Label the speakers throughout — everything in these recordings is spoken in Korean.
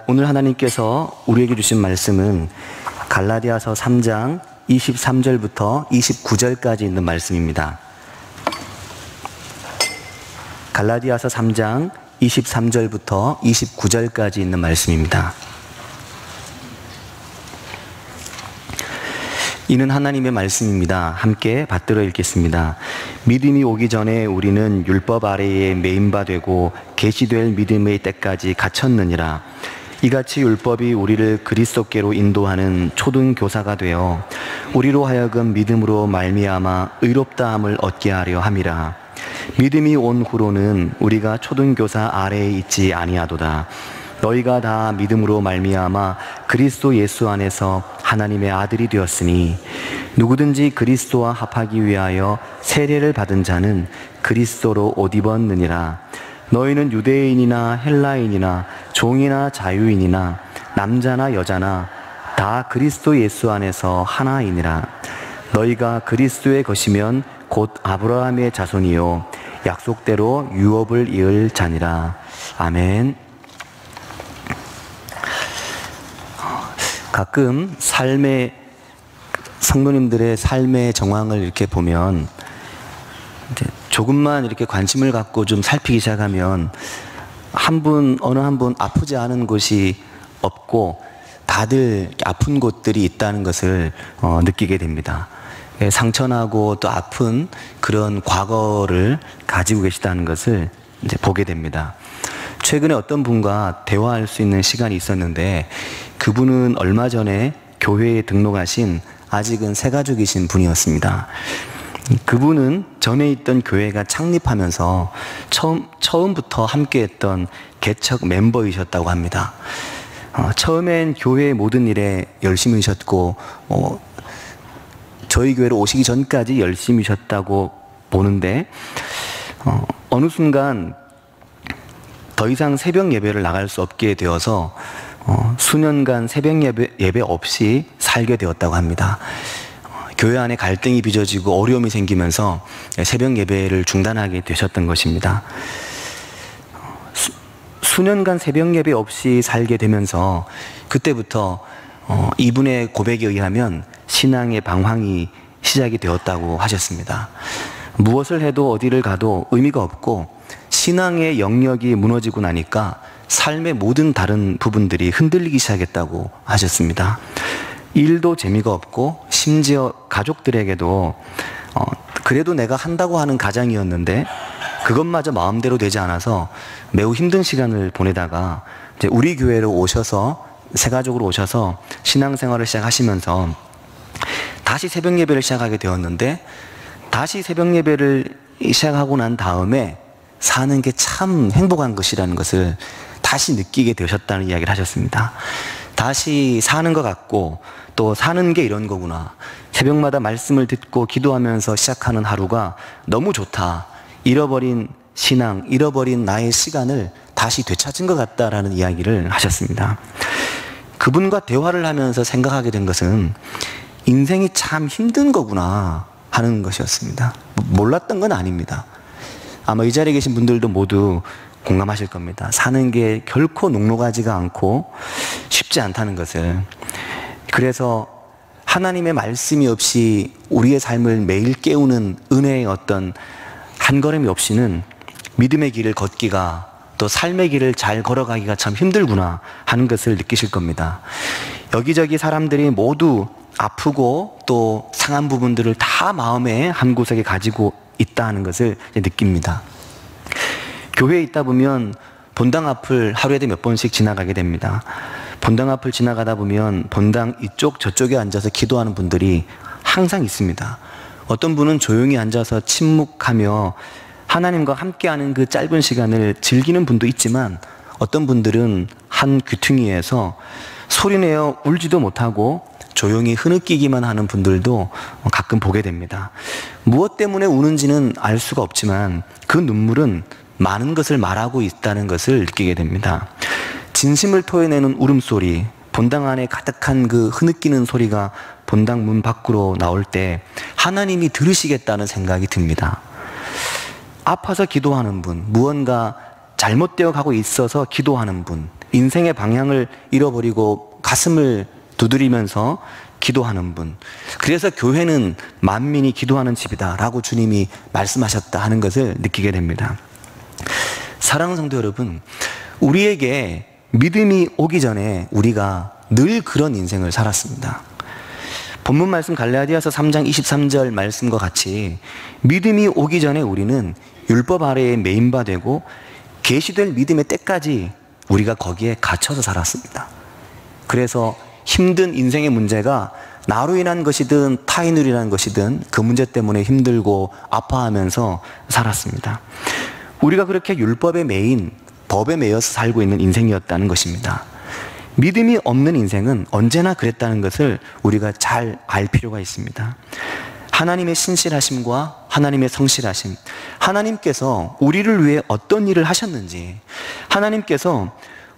Speaker 1: 오늘 하나님께서 우리에게 주신 말씀은 갈라디아서 3장 23절부터 29절까지 있는 말씀입니다. 갈라디아서 3장 23절부터 29절까지 있는 말씀입니다. 이는 하나님의 말씀입니다. 함께 받들어 읽겠습니다. 믿음이 오기 전에 우리는 율법 아래에 매인 바 되고 계시될 믿음의 때까지 갇혔느니라. 이같이 율법이 우리를 그리스도께로 인도하는 초등교사가 되어 우리로 하여금 믿음으로 말미암아 의롭다함을 얻게 하려 함이라. 믿음이 온 후로는 우리가 초등교사 아래에 있지 아니하도다. 너희가 다 믿음으로 말미암아 그리스도 예수 안에서 하나님의 아들이 되었으니 누구든지 그리스도와 합하기 위하여 세례를 받은 자는 그리스도로 옷 입었느니라. 너희는 유대인이나 헬라인이나 종이나 자유인이나 남자나 여자나 다 그리스도 예수 안에서 하나이니라. 너희가 그리스도의 것이면 곧 아브라함의 자손이요 약속대로 유업을 이을 자니라. 아멘. 가끔 성도님들의 삶의 정황을 이렇게 보면 조금만 이렇게 관심을 갖고 좀 살피기 시작하면 어느 한 분 아프지 않은 곳이 없고 다들 아픈 곳들이 있다는 것을 느끼게 됩니다. 상처나고 또 아픈 그런 과거를 가지고 계시다는 것을 이제 보게 됩니다. 최근에 어떤 분과 대화할 수 있는 시간이 있었는데 그분은 얼마 전에 교회에 등록하신 아직은 새가족이신 분이었습니다. 그분은 전에 있던 교회가 창립하면서 처음부터 함께했던 개척 멤버이셨다고 합니다. 처음엔 교회의 모든 일에 열심히셨고 저희 교회로 오시기 전까지 열심히셨다고 보는데 어느 순간 더 이상 새벽 예배를 나갈 수 없게 되어서 수년간 새벽 예배 없이 살게 되었다고 합니다. 교회 안에 갈등이 빚어지고 어려움이 생기면서 새벽 예배를 중단하게 되셨던 것입니다. 수년간 새벽 예배 없이 살게 되면서 그때부터 이분의 고백에 의하면 신앙의 방황이 시작이 되었다고 하셨습니다. 무엇을 해도 어디를 가도 의미가 없고 신앙의 영역이 무너지고 나니까 삶의 모든 다른 부분들이 흔들리기 시작했다고 하셨습니다. 일도 재미가 없고 심지어 가족들에게도 그래도 내가 한다고 하는 가장이었는데 그것마저 마음대로 되지 않아서 매우 힘든 시간을 보내다가 이제 우리 교회로 오셔서 새가족으로 오셔서 신앙생활을 시작하시면서 다시 새벽 예배를 시작하게 되었는데 다시 새벽 예배를 시작하고 난 다음에 사는 게 참 행복한 것이라는 것을 다시 느끼게 되셨다는 이야기를 하셨습니다. 다시 사는 것 같고 또 사는 게 이런 거구나. 새벽마다 말씀을 듣고 기도하면서 시작하는 하루가 너무 좋다. 잃어버린 신앙, 잃어버린 나의 시간을 다시 되찾은 것 같다라는 이야기를 하셨습니다. 그분과 대화를 하면서 생각하게 된 것은 인생이 참 힘든 거구나 하는 것이었습니다. 몰랐던 건 아닙니다. 아마 이 자리에 계신 분들도 모두 공감하실 겁니다. 사는 게 결코 녹록하지가 않고 쉽지 않다는 것을. 그래서 하나님의 말씀이 없이 우리의 삶을 매일 깨우는 은혜의 어떤 한 걸음이 없이는 믿음의 길을 걷기가 또 삶의 길을 잘 걸어가기가 참 힘들구나 하는 것을 느끼실 겁니다. 여기저기 사람들이 모두 아프고 또 상한 부분들을 다 마음의 한 구석에 가지고 있다 하는 것을 느낍니다. 교회에 있다 보면 본당 앞을 하루에도 몇 번씩 지나가게 됩니다. 본당 앞을 지나가다 보면 본당 이쪽 저쪽에 앉아서 기도하는 분들이 항상 있습니다. 어떤 분은 조용히 앉아서 침묵하며 하나님과 함께하는 그 짧은 시간을 즐기는 분도 있지만 어떤 분들은 한 귀퉁이에서 소리내어 울지도 못하고 조용히 흐느끼기만 하는 분들도 가끔 보게 됩니다. 무엇 때문에 우는지는 알 수가 없지만 그 눈물은 많은 것을 말하고 있다는 것을 느끼게 됩니다. 진심을 토해내는 울음소리, 본당 안에 가득한 그 흐느끼는 소리가 본당 문 밖으로 나올 때 하나님이 들으시겠다는 생각이 듭니다. 아파서 기도하는 분, 무언가 잘못되어 가고 있어서 기도하는 분, 인생의 방향을 잃어버리고 가슴을 두드리면서 기도하는 분. 그래서 교회는 만민이 기도하는 집이다라고 주님이 말씀하셨다 하는 것을 느끼게 됩니다. 사랑하는 성도 여러분, 우리에게 믿음이 오기 전에 우리가 늘 그런 인생을 살았습니다. 본문 말씀 갈라디아서 3장 23절 말씀과 같이 믿음이 오기 전에 우리는 율법 아래에 매인바 되고 계시될 믿음의 때까지 우리가 거기에 갇혀서 살았습니다. 그래서 힘든 인생의 문제가 나로 인한 것이든 타인으로 인한 것이든 그 문제 때문에 힘들고 아파하면서 살았습니다. 우리가 그렇게 율법에 매인, 법에 매여서 살고 있는 인생이었다는 것입니다. 믿음이 없는 인생은 언제나 그랬다는 것을 우리가 잘 알 필요가 있습니다. 하나님의 신실하심과 하나님의 성실하심, 하나님께서 우리를 위해 어떤 일을 하셨는지, 하나님께서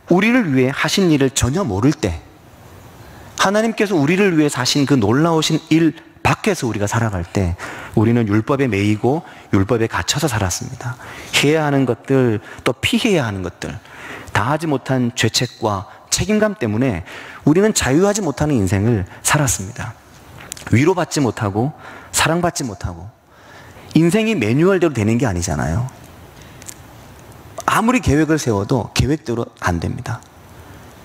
Speaker 1: 우리를 위해 하신 일을 전혀 모를 때, 하나님께서 우리를 위해 하신 그 놀라우신 일 밖에서 우리가 살아갈 때 우리는 율법에 매이고 율법에 갇혀서 살았습니다. 해야 하는 것들, 또 피해야 하는 것들, 다 하지 못한 죄책과 책임감 때문에 우리는 자유하지 못하는 인생을 살았습니다. 위로받지 못하고 사랑받지 못하고. 인생이 매뉴얼대로 되는 게 아니잖아요. 아무리 계획을 세워도 계획대로 안 됩니다.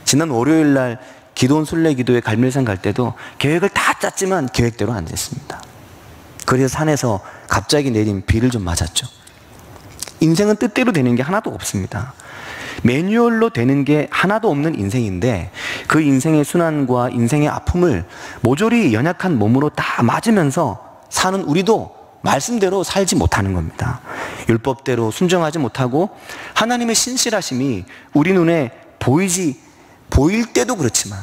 Speaker 1: 지난 월요일 날 기도원 순례기도회 갈멜산 갈 때도 계획을 다 짰지만 계획대로 안 됐습니다. 그래서 산에서 갑자기 내린 비를 좀 맞았죠. 인생은 뜻대로 되는 게 하나도 없습니다. 매뉴얼로 되는 게 하나도 없는 인생인데 그 인생의 순환과 인생의 아픔을 모조리 연약한 몸으로 다 맞으면서 사는 우리도 말씀대로 살지 못하는 겁니다. 율법대로 순종하지 못하고 하나님의 신실하심이 우리 눈에 보일 때도 그렇지만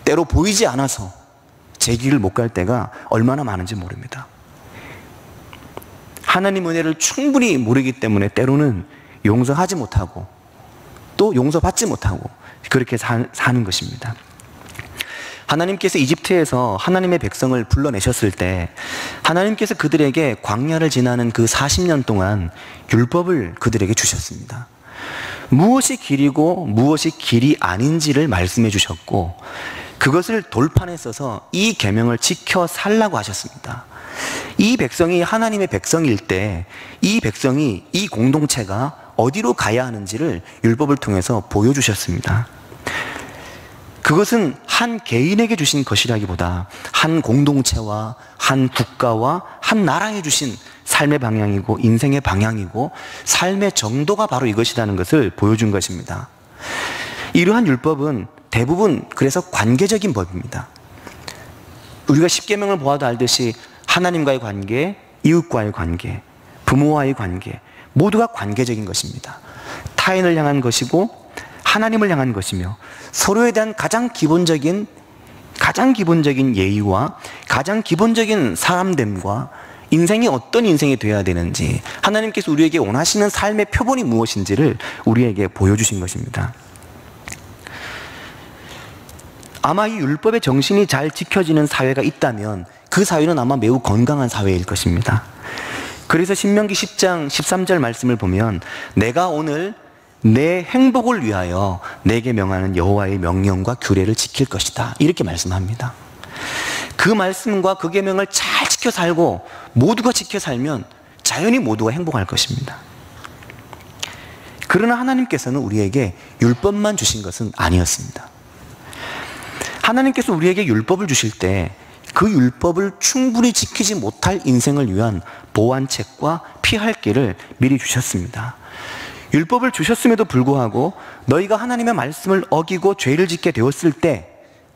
Speaker 1: 때로 보이지 않아서 제 길을 못 갈 때가 얼마나 많은지 모릅니다. 하나님 은혜를 충분히 모르기 때문에 때로는 용서하지 못하고 또 용서받지 못하고 그렇게 사는 것입니다. 하나님께서 이집트에서 하나님의 백성을 불러내셨을 때 하나님께서 그들에게 광야를 지나는 그 40년 동안 율법을 그들에게 주셨습니다. 무엇이 길이고 무엇이 길이 아닌지를 말씀해 주셨고 그것을 돌판에 써서 이 계명을 지켜 살라고 하셨습니다. 이 백성이 하나님의 백성일 때 이 백성이, 이 공동체가 어디로 가야 하는지를 율법을 통해서 보여주셨습니다. 그것은 한 개인에게 주신 것이라기보다 한 공동체와 한 국가와 한 나라에 주신 삶의 방향이고 인생의 방향이고 삶의 정도가 바로 이것이라는 것을 보여준 것입니다. 이러한 율법은 대부분 그래서 관계적인 법입니다. 우리가 십계명을 보아도 알듯이 하나님과의 관계, 이웃과의 관계, 부모와의 관계 모두가 관계적인 것입니다. 타인을 향한 것이고 하나님을 향한 것이며 서로에 대한 가장 기본적인 예의와 가장 기본적인 사람됨과 인생이 어떤 인생이 되어야 되는지 하나님께서 우리에게 원하시는 삶의 표본이 무엇인지를 우리에게 보여주신 것입니다. 아마 이 율법의 정신이 잘 지켜지는 사회가 있다면 그 사회는 아마 매우 건강한 사회일 것입니다. 그래서 신명기 10장 13절 말씀을 보면 내가 오늘 내 행복을 위하여 내게 명하는 여호와의 명령과 규례를 지킬 것이다 이렇게 말씀합니다. 그 말씀과 그 계명을 잘 지켜 살고 모두가 지켜 살면 자연히 모두가 행복할 것입니다. 그러나 하나님께서는 우리에게 율법만 주신 것은 아니었습니다. 하나님께서 우리에게 율법을 주실 때 그 율법을 충분히 지키지 못할 인생을 위한 보완책과 피할 길을 미리 주셨습니다. 율법을 주셨음에도 불구하고 너희가 하나님의 말씀을 어기고 죄를 짓게 되었을 때,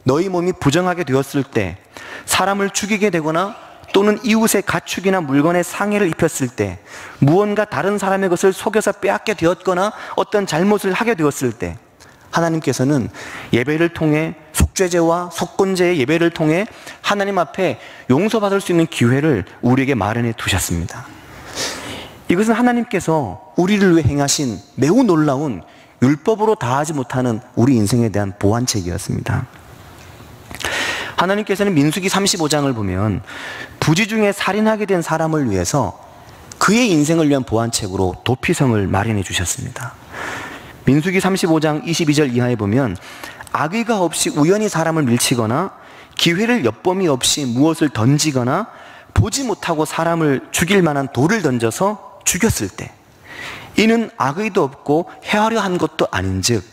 Speaker 1: 너희 몸이 부정하게 되었을 때, 사람을 죽이게 되거나 또는 이웃의 가축이나 물건에 상해를 입혔을 때, 무언가 다른 사람의 것을 속여서 빼앗게 되었거나 어떤 잘못을 하게 되었을 때 하나님께서는 예배를 통해 속죄제와 속건제의 예배를 통해 하나님 앞에 용서받을 수 있는 기회를 우리에게 마련해 두셨습니다. 이것은 하나님께서 우리를 위해 행하신 매우 놀라운 율법으로 다하지 못하는 우리 인생에 대한 보완책이었습니다. 하나님께서는 민수기 35장을 보면 부지 중에 살인하게 된 사람을 위해서 그의 인생을 위한 보완책으로 도피성을 마련해 주셨습니다. 민수기 35장 22절 이하에 보면 악의가 없이 우연히 사람을 밀치거나 기회를 엿봄이 없이 무엇을 던지거나 보지 못하고 사람을 죽일 만한 돌을 던져서 죽였을 때 이는 악의도 없고 해하려 한 것도 아닌즉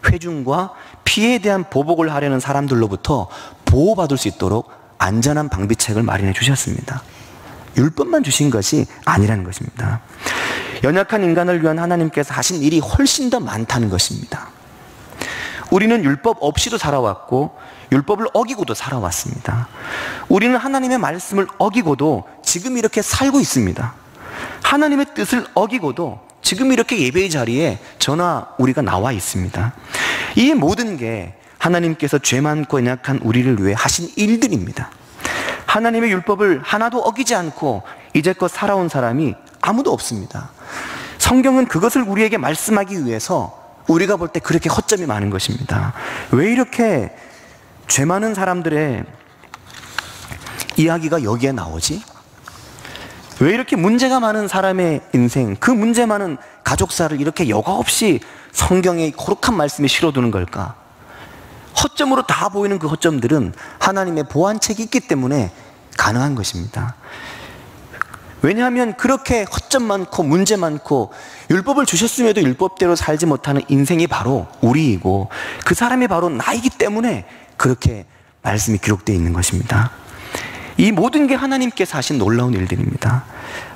Speaker 1: 회중과 피해에 대한 보복을 하려는 사람들로부터 보호받을 수 있도록 안전한 방비책을 마련해 주셨습니다. 율법만 주신 것이 아니라는 것입니다. 연약한 인간을 위한 하나님께서 하신 일이 훨씬 더 많다는 것입니다. 우리는 율법 없이도 살아왔고 율법을 어기고도 살아왔습니다. 우리는 하나님의 말씀을 어기고도 지금 이렇게 살고 있습니다. 하나님의 뜻을 어기고도 지금 이렇게 예배의 자리에 저나 우리가 나와 있습니다. 이 모든 게 하나님께서 죄 많고 연약한 우리를 위해 하신 일들입니다. 하나님의 율법을 하나도 어기지 않고 이제껏 살아온 사람이 아무도 없습니다. 성경은 그것을 우리에게 말씀하기 위해서 우리가 볼 때 그렇게 허점이 많은 것입니다. 왜 이렇게 죄 많은 사람들의 이야기가 여기에 나오지? 왜 이렇게 문제가 많은 사람의 인생, 그 문제 많은 가족사를 이렇게 여과 없이 성경의 거룩한 말씀에 실어두는 걸까? 허점으로 다 보이는 그 허점들은 하나님의 보완책이 있기 때문에 가능한 것입니다. 왜냐하면 그렇게 허점 많고 문제 많고 율법을 주셨음에도 율법대로 살지 못하는 인생이 바로 우리이고 그 사람이 바로 나이기 때문에 그렇게 말씀이 기록되어 있는 것입니다. 이 모든 게 하나님께서 하신 놀라운 일들입니다.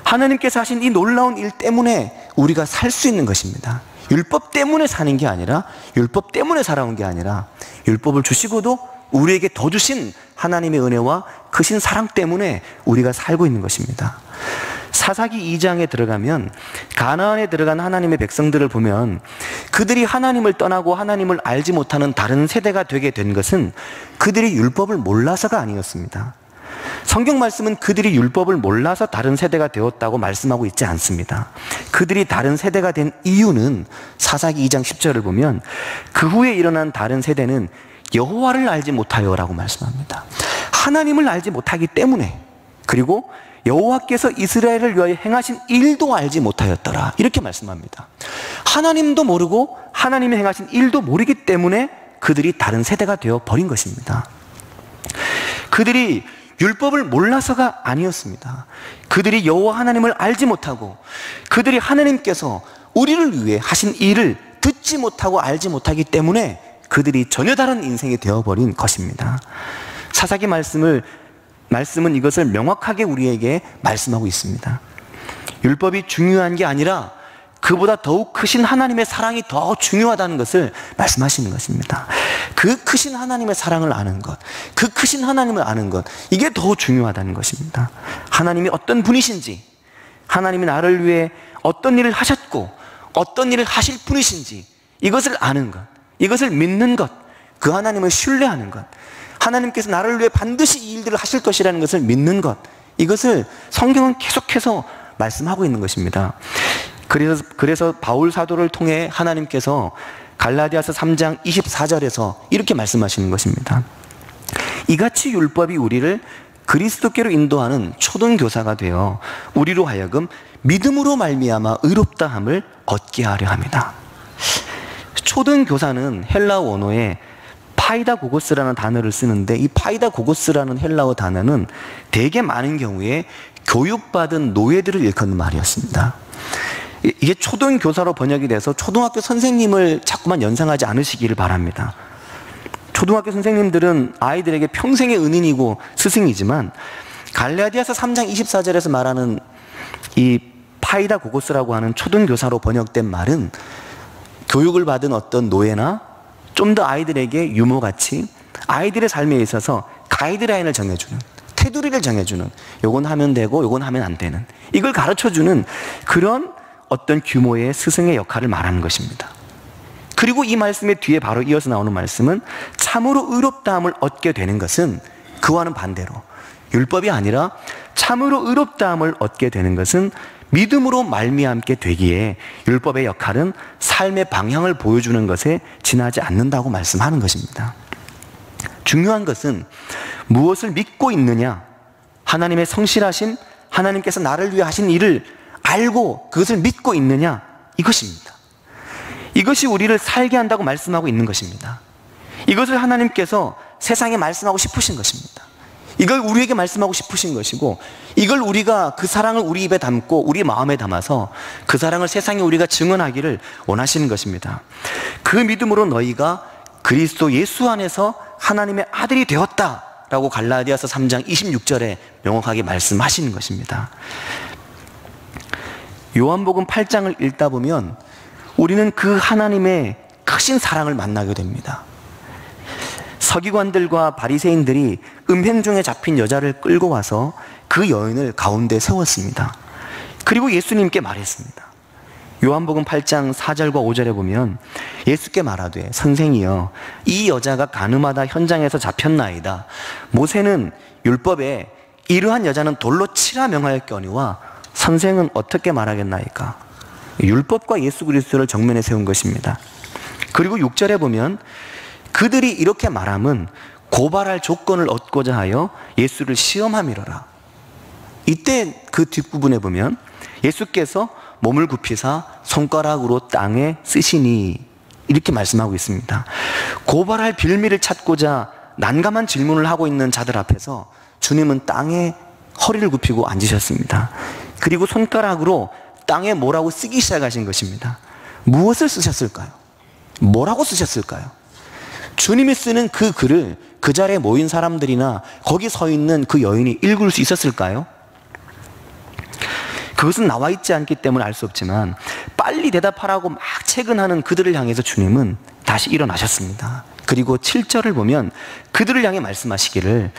Speaker 1: 하나님께서 하신 이 놀라운 일 때문에 우리가 살 수 있는 것입니다. 율법 때문에 사는 게 아니라, 율법 때문에 살아온 게 아니라 율법을 주시고도 우리에게 더 주신 하나님의 은혜와 크신 사랑 때문에 우리가 살고 있는 것입니다. 사사기 2장에 들어가면 가나안에 들어간 하나님의 백성들을 보면 그들이 하나님을 떠나고 하나님을 알지 못하는 다른 세대가 되게 된 것은 그들이 율법을 몰라서가 아니었습니다. 성경 말씀은 그들이 율법을 몰라서 다른 세대가 되었다고 말씀하고 있지 않습니다. 그들이 다른 세대가 된 이유는 사사기 2장 10절을 보면 그 후에 일어난 다른 세대는 여호와를 알지 못하여라고 말씀합니다. 하나님을 알지 못하기 때문에, 그리고 여호와께서 이스라엘을 위하여 행하신 일도 알지 못하였더라, 이렇게 말씀합니다. 하나님도 모르고 하나님이 행하신 일도 모르기 때문에 그들이 다른 세대가 되어 버린 것입니다. 그들이 율법을 몰라서가 아니었습니다. 그들이 여호와 하나님을 알지 못하고 그들이 하나님께서 우리를 위해 하신 일을 듣지 못하고 알지 못하기 때문에 그들이 전혀 다른 인생이 되어버린 것입니다. 사사기 말씀은 이것을 명확하게 우리에게 말씀하고 있습니다. 율법이 중요한 게 아니라 그보다 더욱 크신 하나님의 사랑이 더 중요하다는 것을 말씀하시는 것입니다. 그 크신 하나님의 사랑을 아는 것, 그 크신 하나님을 아는 것, 이게 더 중요하다는 것입니다. 하나님이 어떤 분이신지, 하나님이 나를 위해 어떤 일을 하셨고 어떤 일을 하실 분이신지 이것을 아는 것, 이것을 믿는 것, 그 하나님을 신뢰하는 것, 하나님께서 나를 위해 반드시 이 일들을 하실 것이라는 것을 믿는 것, 이것을 성경은 계속해서 말씀하고 있는 것입니다. 그래서 바울 사도를 통해 하나님께서 갈라디아서 3장 24절에서 이렇게 말씀하시는 것입니다. 이같이 율법이 우리를 그리스도께로 인도하는 초등교사가 되어 우리로 하여금 믿음으로 말미암아 의롭다함을 얻게 하려 합니다. 초등교사는 헬라어 원어에 파이다고고스라는 단어를 쓰는데, 이 파이다고고스라는 헬라어 단어는 되게 많은 경우에 교육받은 노예들을 일컫는 말이었습니다. 이게 초등교사로 번역이 돼서 초등학교 선생님을 자꾸만 연상하지 않으시기를 바랍니다. 초등학교 선생님들은 아이들에게 평생의 은인이고 스승이지만 갈라디아서 3장 24절에서 말하는 이 파이다고고스라고 하는 초등교사로 번역된 말은 교육을 받은 어떤 노예나 좀 더 아이들에게 유머같이 아이들의 삶에 있어서 가이드라인을 정해주는, 테두리를 정해주는, 요건 하면 되고 요건 하면 안 되는, 이걸 가르쳐주는 그런 어떤 규모의 스승의 역할을 말하는 것입니다. 그리고 이 말씀의 뒤에 바로 이어서 나오는 말씀은 참으로 의롭다함을 얻게 되는 것은 그와는 반대로 율법이 아니라 참으로 의롭다함을 얻게 되는 것은 믿음으로 말미암게 되기에 율법의 역할은 삶의 방향을 보여주는 것에 지나지 않는다고 말씀하는 것입니다. 중요한 것은 무엇을 믿고 있느냐, 하나님의 성실하신, 하나님께서 나를 위해 하신 일을 알고 그것을 믿고 있느냐, 이것입니다. 이것이 우리를 살게 한다고 말씀하고 있는 것입니다. 이것을 하나님께서 세상에 말씀하고 싶으신 것입니다. 이걸 우리에게 말씀하고 싶으신 것이고, 이걸 우리가 그 사랑을 우리 입에 담고 우리 마음에 담아서 그 사랑을 세상에 우리가 증언하기를 원하시는 것입니다. 그 믿음으로 너희가 그리스도 예수 안에서 하나님의 아들이 되었다라고 갈라디아서 3장 26절에 명확하게 말씀하시는 것입니다. 요한복음 8장을 읽다 보면 우리는 그 하나님의 크신 사랑을 만나게 됩니다. 서기관들과 바리새인들이 음행 중에 잡힌 여자를 끌고 와서 그 여인을 가운데 세웠습니다. 그리고 예수님께 말했습니다. 요한복음 8장 4절과 5절에 보면 예수께 말하되 선생이여 이 여자가 간음하다 현장에서 잡혔나이다. 모세는 율법에 이러한 여자는 돌로 치라 명하였거니와 선생은 어떻게 말하겠나이까. 율법과 예수 그리스도를 정면에 세운 것입니다. 그리고 6절에 보면 그들이 이렇게 말함은 고발할 조건을 얻고자 하여 예수를 시험함이로라. 이때 그 뒷부분에 보면 예수께서 몸을 굽히사 손가락으로 땅에 쓰시니 이렇게 말씀하고 있습니다. 고발할 빌미를 찾고자 난감한 질문을 하고 있는 자들 앞에서 주님은 땅에 허리를 굽히고 앉으셨습니다. 그리고 손가락으로 땅에 뭐라고 쓰기 시작하신 것입니다. 무엇을 쓰셨을까요? 뭐라고 쓰셨을까요? 주님이 쓰는 그 글을 그 자리에 모인 사람들이나 거기 서 있는 그 여인이 읽을 수 있었을까요? 그것은 나와 있지 않기 때문에 알 수 없지만 빨리 대답하라고 막 채근하는 그들을 향해서 주님은 다시 일어나셨습니다. 그리고 7절을 보면 그들을 향해 말씀하시기를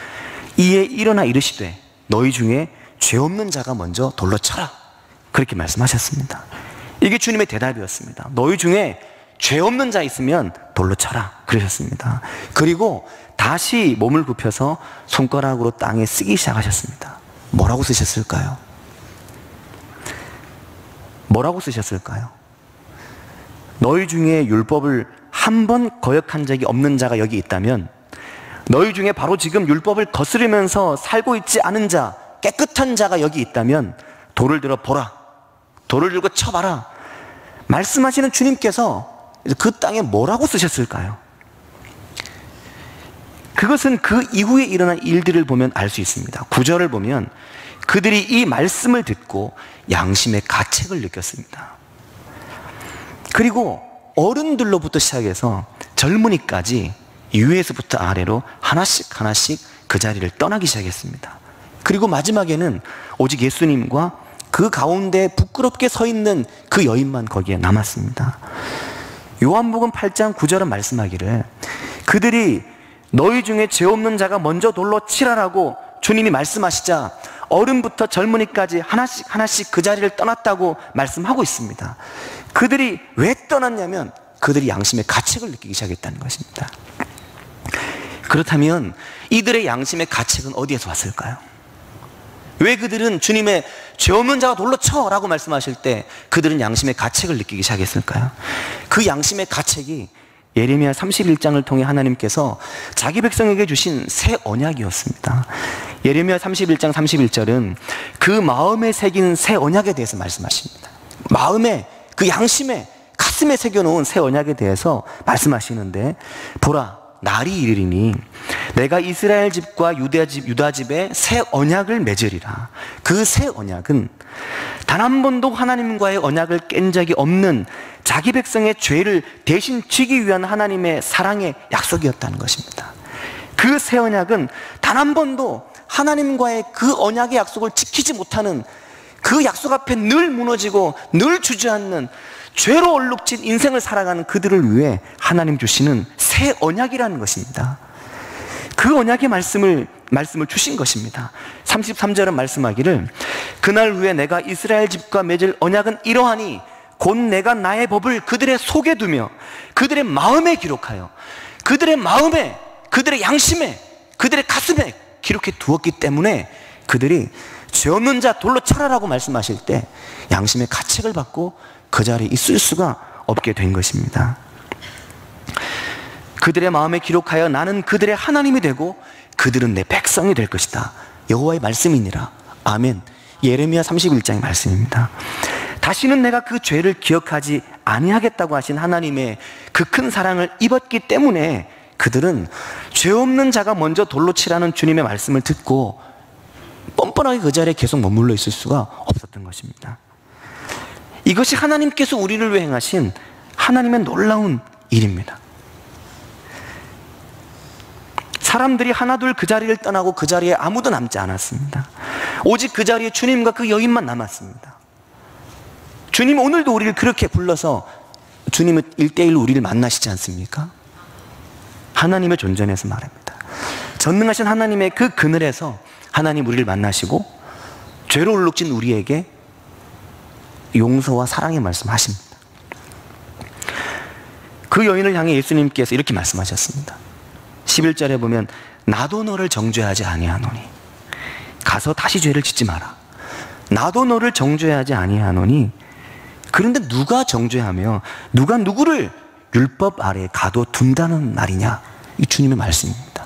Speaker 1: 이에 일어나 이르시되 너희 중에 죄 없는 자가 먼저 돌로 쳐라. 그렇게 말씀하셨습니다. 이게 주님의 대답이었습니다. 너희 중에 죄 없는 자 있으면 돌로 쳐라 그러셨습니다. 그리고 다시 몸을 굽혀서 손가락으로 땅에 쓰기 시작하셨습니다. 뭐라고 쓰셨을까요? 뭐라고 쓰셨을까요? 너희 중에 율법을 한 번 거역한 적이 없는 자가 여기 있다면, 너희 중에 바로 지금 율법을 거스르면서 살고 있지 않은 자, 깨끗한 자가 여기 있다면 돌을 들어 보라, 돌을 들고 쳐봐라 말씀하시는 주님께서 그 땅에 뭐라고 쓰셨을까요? 그것은 그 이후에 일어난 일들을 보면 알 수 있습니다. 9절을 보면 그들이 이 말씀을 듣고 양심의 가책을 느꼈습니다. 그리고 어른들로부터 시작해서 젊은이까지 위에서부터 아래로 하나씩 하나씩 그 자리를 떠나기 시작했습니다. 그리고 마지막에는 오직 예수님과 그 가운데 부끄럽게 서 있는 그 여인만 거기에 남았습니다. 요한복음 8장 9절은 말씀하기를 그들이 너희 중에 죄 없는 자가 먼저 돌로 치라라고 주님이 말씀하시자 어른부터 젊은이까지 하나씩 하나씩 그 자리를 떠났다고 말씀하고 있습니다. 그들이 왜 떠났냐면 그들이 양심의 가책을 느끼기 시작했다는 것입니다. 그렇다면 이들의 양심의 가책은 어디에서 왔을까요? 왜 그들은 주님의 죄 없는 자가 돌로 쳐라고 말씀하실 때 그들은 양심의 가책을 느끼기 시작했을까요? 그 양심의 가책이 예레미야 31장을 통해 하나님께서 자기 백성에게 주신 새 언약이었습니다. 예레미야 31장 31절은 그 마음에 새긴 새 언약에 대해서 말씀하십니다. 마음에, 그 양심에, 가슴에 새겨놓은 새 언약에 대해서 말씀하시는데, 보라 날이 이르리니 내가 이스라엘 집과 유다 집에 새 언약을 맺으리라. 그 새 언약은 단 한 번도 하나님과의 언약을 깬 적이 없는 자기 백성의 죄를 대신 지기 위한 하나님의 사랑의 약속이었다는 것입니다. 그 새 언약은 단 한 번도 하나님과의 그 언약의 약속을 지키지 못하는, 그 약속 앞에 늘 무너지고 늘 주저앉는 죄로 얼룩진 인생을 살아가는 그들을 위해 하나님 주시는 새 언약이라는 것입니다. 그 언약의 말씀을 주신 것입니다. 33절은 말씀하기를 그날 후에 내가 이스라엘 집과 맺을 언약은 이러하니 곧 내가 나의 법을 그들의 속에 두며 그들의 마음에 기록하여 그들의 마음에, 그들의 양심에, 그들의 가슴에 기록해 두었기 때문에 그들이 죄 없는 자 돌로 쳐라라고 말씀하실 때 양심의 가책을 받고 그 자리에 있을 수가 없게 된 것입니다. 그들의 마음에 기록하여 나는 그들의 하나님이 되고 그들은 내 백성이 될 것이다. 여호와의 말씀이니라. 아멘. 예레미야 31장의 말씀입니다. 다시는 내가 그 죄를 기억하지 아니하겠다고 하신 하나님의 그 큰 사랑을 입었기 때문에 그들은 죄 없는 자가 먼저 돌로 치라는 주님의 말씀을 듣고 뻔뻔하게 그 자리에 계속 머물러 있을 수가 없었던 것입니다. 이것이 하나님께서 우리를 위해 행하신 하나님의 놀라운 일입니다. 사람들이 하나둘 그 자리를 떠나고 그 자리에 아무도 남지 않았습니다. 오직 그 자리에 주님과 그 여인만 남았습니다. 주님 오늘도 우리를 그렇게 불러서 주님은 1대1 우리를 만나시지 않습니까? 하나님의 존전에서 말합니다. 전능하신 하나님의 그 그늘에서 하나님 우리를 만나시고 죄로 울룩진 우리에게 용서와 사랑의 말씀하십니다. 그 여인을 향해 예수님께서 이렇게 말씀하셨습니다. 11절에 보면 나도 너를 정죄하지 아니하노니 가서 다시 죄를 짓지 마라. 나도 너를 정죄하지 아니하노니. 그런데 누가 정죄하며 누가 누구를 율법 아래 가둬둔다는 말이냐? 이 주님의 말씀입니다.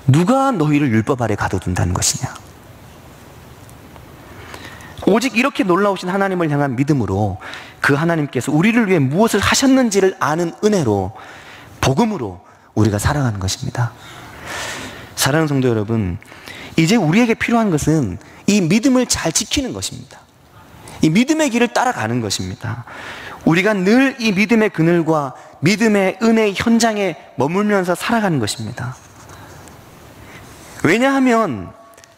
Speaker 1: 누가 너희를 율법 아래 가둬둔다는 것이냐? 오직 이렇게 놀라우신 하나님을 향한 믿음으로 그 하나님께서 우리를 위해 무엇을 하셨는지를 아는 은혜로, 복음으로 우리가 살아가는 것입니다. 사랑하는 성도 여러분, 이제 우리에게 필요한 것은 이 믿음을 잘 지키는 것입니다. 이 믿음의 길을 따라가는 것입니다. 우리가 늘 이 믿음의 그늘과 믿음의 은혜의 현장에 머물면서 살아가는 것입니다. 왜냐하면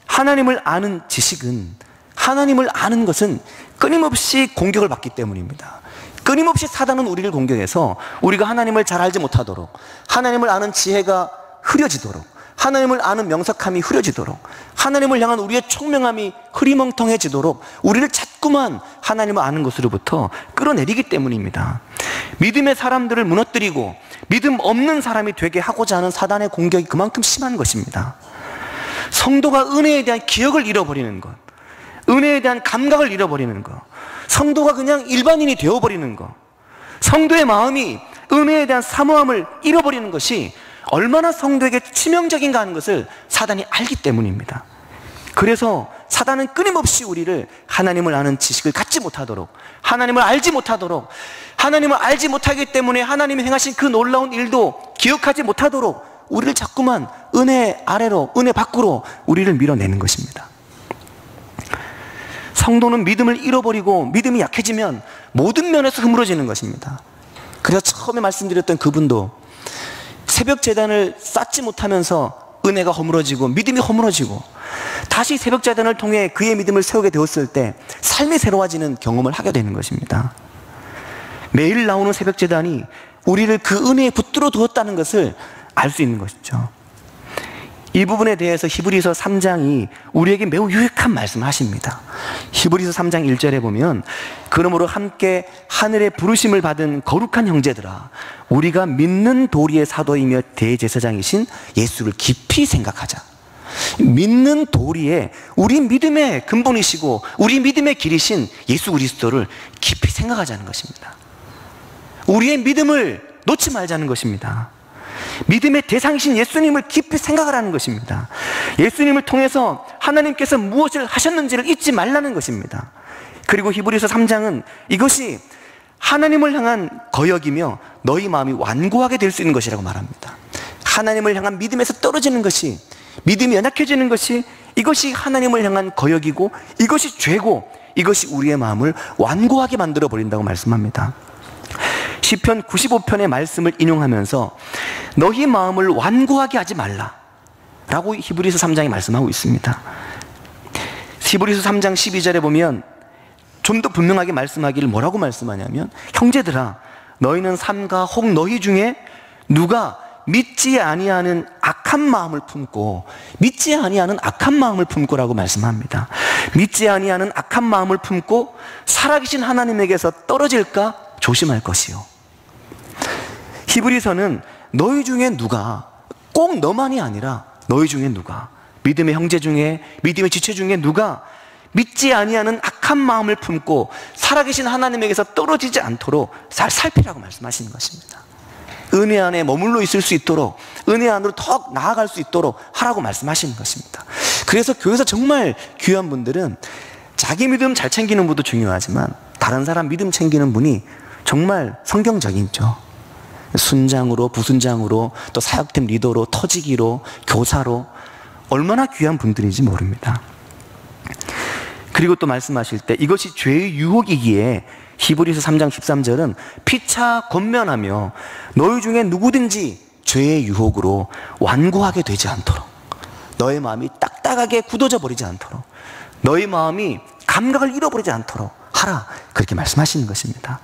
Speaker 1: 하나님을 아는 지식은, 하나님을 아는 것은 끊임없이 공격을 받기 때문입니다. 끊임없이 사단은 우리를 공격해서 우리가 하나님을 잘 알지 못하도록, 하나님을 아는 지혜가 흐려지도록, 하나님을 아는 명석함이 흐려지도록, 하나님을 향한 우리의 총명함이 흐리멍텅해지도록 우리를 자꾸만 하나님을 아는 것으로부터 끌어내리기 때문입니다. 믿음의 사람들을 무너뜨리고 믿음 없는 사람이 되게 하고자 하는 사단의 공격이 그만큼 심한 것입니다. 성도가 은혜에 대한 기억을 잃어버리는 것, 은혜에 대한 감각을 잃어버리는 것, 성도가 그냥 일반인이 되어버리는 것, 성도의 마음이 은혜에 대한 사모함을 잃어버리는 것이 얼마나 성도에게 치명적인가 하는 것을 사단이 알기 때문입니다. 그래서 사단은 끊임없이 우리를 하나님을 아는 지식을 갖지 못하도록, 하나님을 알지 못하도록, 하나님을 알지 못하기 때문에 하나님이 행하신 그 놀라운 일도 기억하지 못하도록 우리를 자꾸만 은혜 아래로, 은혜 밖으로 우리를 밀어내는 것입니다. 성도는 믿음을 잃어버리고 믿음이 약해지면 모든 면에서 허물어지는 것입니다. 그래서 처음에 말씀드렸던 그분도 새벽 제단을 쌓지 못하면서 은혜가 허물어지고 믿음이 허물어지고 다시 새벽 제단을 통해 그의 믿음을 세우게 되었을 때 삶이 새로워지는 경험을 하게 되는 것입니다. 매일 나오는 새벽 제단이 우리를 그 은혜에 붙들어 두었다는 것을 알 수 있는 것이죠. 이 부분에 대해서 히브리서 3장이 우리에게 매우 유익한 말씀을 하십니다. 히브리서 3장 1절에 보면 그러므로 함께 하늘의 부르심을 받은 거룩한 형제들아, 우리가 믿는 도리의 사도이며 대제사장이신 예수를 깊이 생각하자. 믿는 도리에 우리 믿음의 근본이시고 우리 믿음의 길이신 예수 그리스도를 깊이 생각하자는 것입니다. 우리의 믿음을 놓지 말자는 것입니다. 믿음의 대상이신 예수님을 깊이 생각하라는 것입니다. 예수님을 통해서 하나님께서 무엇을 하셨는지를 잊지 말라는 것입니다. 그리고 히브리서 3장은 이것이 하나님을 향한 거역이며 너희 마음이 완고하게 될 수 있는 것이라고 말합니다. 하나님을 향한 믿음에서 떨어지는 것이, 믿음이 연약해지는 것이, 이것이 하나님을 향한 거역이고 이것이 죄고 이것이 우리의 마음을 완고하게 만들어 버린다고 말씀합니다. 시편 95편의 말씀을 인용하면서 너희 마음을 완고하게 하지 말라 라고 히브리서 3장이 말씀하고 있습니다. 히브리서 3장 12절에 보면 좀 더 분명하게 말씀하기를 뭐라고 말씀하냐면 형제들아 너희는 삼가 혹 너희 중에 누가 믿지 아니하는 악한 마음을 품고, 믿지 아니하는 악한 마음을 품고라고 말씀합니다. 믿지 아니하는 악한 마음을 품고 살아계신 하나님에게서 떨어질까 조심할 것이요. 히브리서는 너희 중에 누가, 꼭 너만이 아니라 너희 중에 누가, 믿음의 형제 중에, 믿음의 지체 중에 누가 믿지 아니하는 악한 마음을 품고 살아계신 하나님에게서 떨어지지 않도록 잘 살피라고 말씀하시는 것입니다. 은혜 안에 머물러 있을 수 있도록, 은혜 안으로 더 나아갈 수 있도록 하라고 말씀하시는 것입니다. 그래서 교회에서 정말 귀한 분들은 자기 믿음 잘 챙기는 분도 중요하지만 다른 사람 믿음 챙기는 분이 정말 성경적이죠. 순장으로, 부순장으로, 또 사역팀 리더로, 터지기로, 교사로 얼마나 귀한 분들인지 모릅니다. 그리고 또 말씀하실 때 이것이 죄의 유혹이기에 히브리서 3장 13절은 피차 권면하며 너희 중에 누구든지 죄의 유혹으로 완고하게 되지 않도록, 너의 마음이 딱딱하게 굳어져 버리지 않도록, 너의 마음이 감각을 잃어버리지 않도록 하라, 그렇게 말씀하시는 것입니다.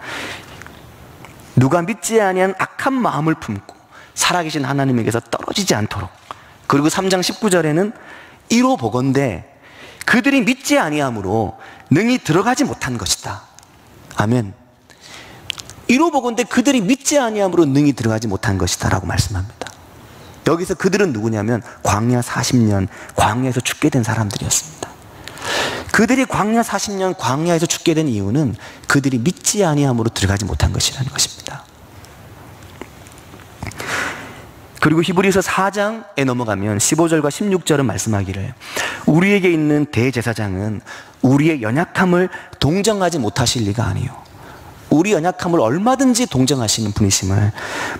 Speaker 1: 누가 믿지 아니한 악한 마음을 품고 살아계신 하나님에게서 떨어지지 않도록. 그리고 3장 19절에는 이로 보건대 그들이 믿지 아니함으로 능히 들어가지 못한 것이다. 아멘. 이로 보건대 그들이 믿지 아니함으로 능히 들어가지 못한 것이다 라고 말씀합니다. 여기서 그들은 누구냐면 광야 40년 광야에서 죽게 된 사람들이었습니다. 그들이 광야 40년 광야에서 죽게 된 이유는 그들이 믿지 아니함으로 들어가지 못한 것이라는 것입니다. 그리고 히브리서 4장에 넘어가면 15절과 16절은 말씀하기를 우리에게 있는 대제사장은 우리의 연약함을 동정하지 못하실 리가 아니요, 우리 연약함을 얼마든지 동정하시는 분이심을,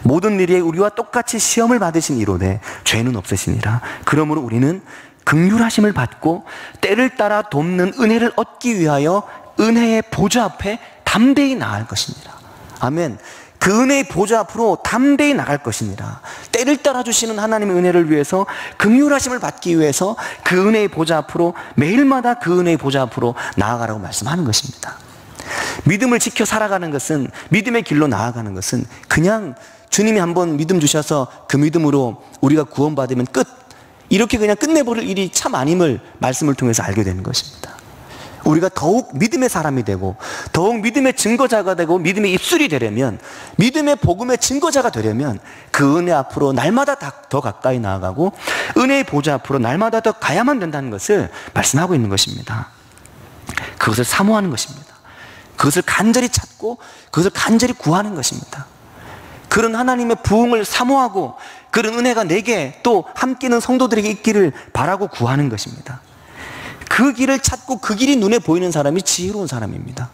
Speaker 1: 모든 일에 우리와 똑같이 시험을 받으신 이로되 죄는 없으시니라. 그러므로 우리는 긍휼하심을 받고 때를 따라 돕는 은혜를 얻기 위하여 은혜의 보좌 앞에 담대히 나아갈 것이니라. 아멘. 그 은혜의 보좌 앞으로 담대히 나갈 것이니라. 때를 따라 주시는 하나님의 은혜를 위해서, 긍휼하심을 받기 위해서 그 은혜의 보좌 앞으로, 매일마다 그 은혜의 보좌 앞으로 나아가라고 말씀하는 것입니다. 믿음을 지켜 살아가는 것은, 믿음의 길로 나아가는 것은 그냥 주님이 한번 믿음 주셔서 그 믿음으로 우리가 구원받으면 끝, 이렇게 그냥 끝내버릴 일이 참 아님을 말씀을 통해서 알게 되는 것입니다. 우리가 더욱 믿음의 사람이 되고 더욱 믿음의 증거자가 되고 믿음의 입술이 되려면, 믿음의 복음의 증거자가 되려면 그 은혜 앞으로 날마다 더 가까이 나아가고 은혜의 보좌 앞으로 날마다 더 가야만 된다는 것을 말씀하고 있는 것입니다. 그것을 사모하는 것입니다. 그것을 간절히 찾고 그것을 간절히 구하는 것입니다. 그런 하나님의 부흥을 사모하고 그런 은혜가 내게 또 함께는 성도들에게 있기를 바라고 구하는 것입니다. 그 길을 찾고 그 길이 눈에 보이는 사람이 지혜로운 사람입니다.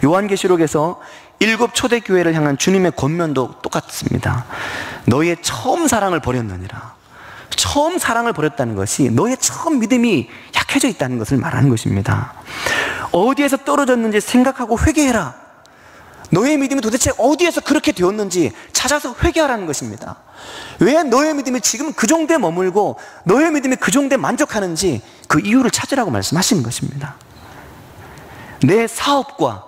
Speaker 1: 요한계시록에서 7 초대교회를 향한 주님의 권면도 똑같습니다. 너의 처음 사랑을 버렸느니라. 처음 사랑을 버렸다는 것이 너의 처음 믿음이 약해져 있다는 것을 말하는 것입니다. 어디에서 떨어졌는지 생각하고 회개해라. 너의 믿음이 도대체 어디에서 그렇게 되었는지 찾아서 회개하라는 것입니다. 왜 너의 믿음이 지금 그 정도에 머물고 너의 믿음이 그 정도에 만족하는지 그 이유를 찾으라고 말씀하시는 것입니다. 내 사업과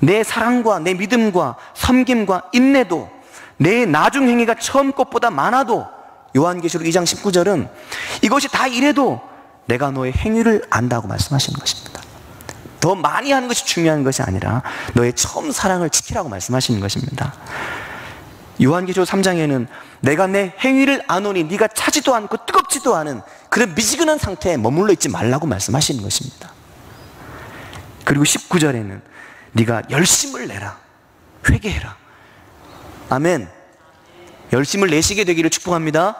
Speaker 1: 내 사랑과 내 믿음과 섬김과 인내도 내 나중 행위가 처음 것보다 많아도, 요한계시록 2장 19절은 이것이 다 이래도 내가 너의 행위를 안다고 말씀하시는 것입니다. 더 많이 하는 것이 중요한 것이 아니라 너의 처음 사랑을 지키라고 말씀하시는 것입니다. 요한계시록 3장에는 내가 내 행위를 아노니 네가 차지도 않고 뜨겁지도 않은 그런 미지근한 상태에 머물러 있지 말라고 말씀하시는 것입니다. 그리고 19절에는 네가 열심을 내라, 회개해라. 아멘. 열심을 내시게 되기를 축복합니다.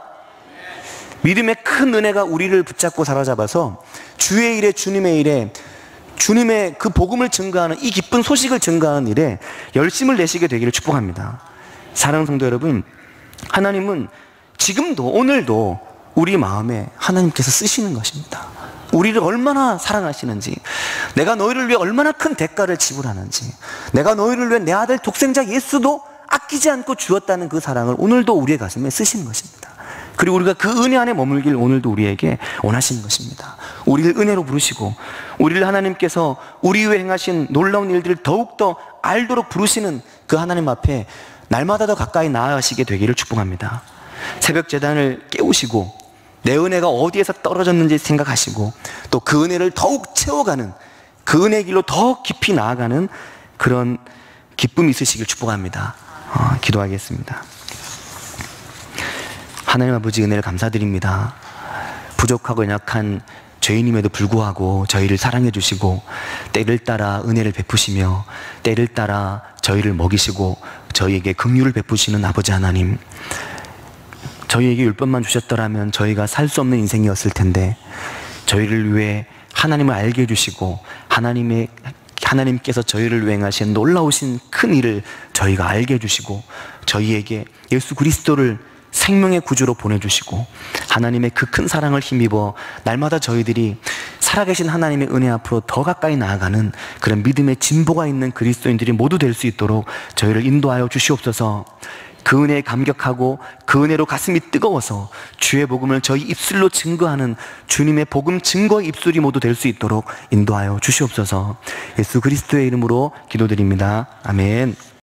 Speaker 1: 믿음의 큰 은혜가 우리를 붙잡고 사로잡아서 주의 일에, 주님의 일에, 주님의 그 복음을 증거하는, 이 기쁜 소식을 증거하는 일에 열심을 내시게 되기를 축복합니다. 사랑하는 성도 여러분, 하나님은 지금도, 오늘도 우리 마음에 하나님께서 쓰시는 것입니다. 우리를 얼마나 사랑하시는지, 내가 너희를 위해 얼마나 큰 대가를 지불하는지, 내가 너희를 위해 내 아들 독생자 예수도 아끼지 않고 주었다는 그 사랑을 오늘도 우리의 가슴에 쓰시는 것입니다. 그리고 우리가 그 은혜 안에 머물길 오늘도 우리에게 원하시는 것입니다. 우리를 은혜로 부르시고 우리를 하나님께서 우리 위해 행하신 놀라운 일들을 더욱더 알도록 부르시는 그 하나님 앞에 날마다 더 가까이 나아가시게 되기를 축복합니다. 새벽 제단을 깨우시고 내 은혜가 어디에서 떨어졌는지 생각하시고 또 그 은혜를 더욱 채워가는, 그 은혜의 길로 더 깊이 나아가는 그런 기쁨이 있으시길 축복합니다. 기도하겠습니다. 하나님 아버지, 은혜를 감사드립니다. 부족하고 연약한 죄인임에도 불구하고 저희를 사랑해 주시고 때를 따라 은혜를 베푸시며 때를 따라 저희를 먹이시고 저희에게 긍휼을 베푸시는 아버지 하나님, 저희에게 율법만 주셨더라면 저희가 살 수 없는 인생이었을 텐데 저희를 위해 하나님을 알게 해주시고 하나님의 하나님께서 저희를 위해 행하신 놀라우신 큰 일을 저희가 알게 해주시고 저희에게 예수 그리스도를 생명의 구주로 보내주시고 하나님의 그 큰 사랑을 힘입어 날마다 저희들이 살아계신 하나님의 은혜 앞으로 더 가까이 나아가는 그런 믿음의 진보가 있는 그리스도인들이 모두 될 수 있도록 저희를 인도하여 주시옵소서. 그 은혜에 감격하고 그 은혜로 가슴이 뜨거워서 주의 복음을 저희 입술로 증거하는 주님의 복음 증거의 입술이 모두 될 수 있도록 인도하여 주시옵소서. 예수 그리스도의 이름으로 기도드립니다. 아멘.